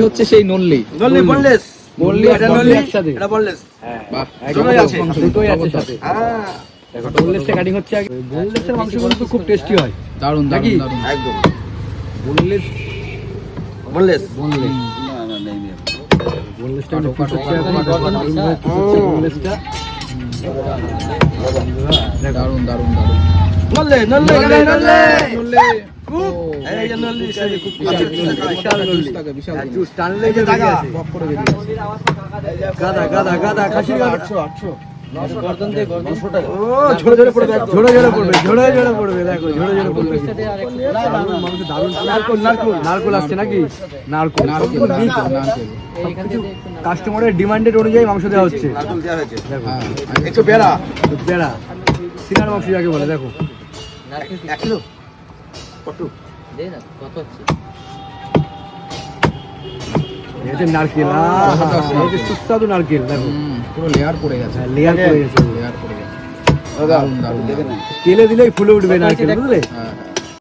হচ্ছে সেই নল্লি নল্লি বোনলেস বললি এটা নল্লি এটা বোনলেস বাহ দুটোই আছে দুটোই আছে সাথে হ্যাঁ দেখো বোনলেসটা কাটিং হচ্ছে আগে বোনলেসের মাংস কিন্তু খুব টেস্টি হয় দারুন নাকি? দারুন দারুন একদম বোনলেস বোনলেস বোনলেস না না নেই নেই বোনলেসটা একটু পিস হচ্ছে এখন বোনলেসটা দারুন দারুন দারুন নল্লি নল্লি নল্লি নল্লি এই যে নল্লি সেই খুব বিশাল নল্লি বিশাল জুস টানলে যে দাগা পপ করে বেরিয়ে আসে গাদা গাদা গাদা খাসির গাদা 800 গর্দন দিয়ে গর্দন ছোটা ও ঝরে ঝরে পড়বে ঝরে ঝরে পড়বে ঝরে ঝরে পড়বে দেখো ঝরে ঝরে পড়বে মানুষ দারুণ নারকোল নারকোল নারকোল আসছে নাকি নারকোল নারকেল নারকেল নারকেল কাস্টমারের ডিমান্ডেড অনুযায়ী মাংস দেওয়া হচ্ছে নারকেল দেওয়া হয়েছে দেখো হ্যাঁ একটু বেড়া বেড়া সিনার মাংস যাকে বলে দেখো এক কিলো কত এই যে নারকেল এই যে সুস্বাদু নারকেল দেখো পুরো লেয়ার পড়ে গেছে লেয়ার পড়ে গেছে লেয়ার পড়ে গেছে দারুন দারুন দেখে না তেলে দিলেই ফুলে উঠবে নারকেল বুঝলে হ্যাঁ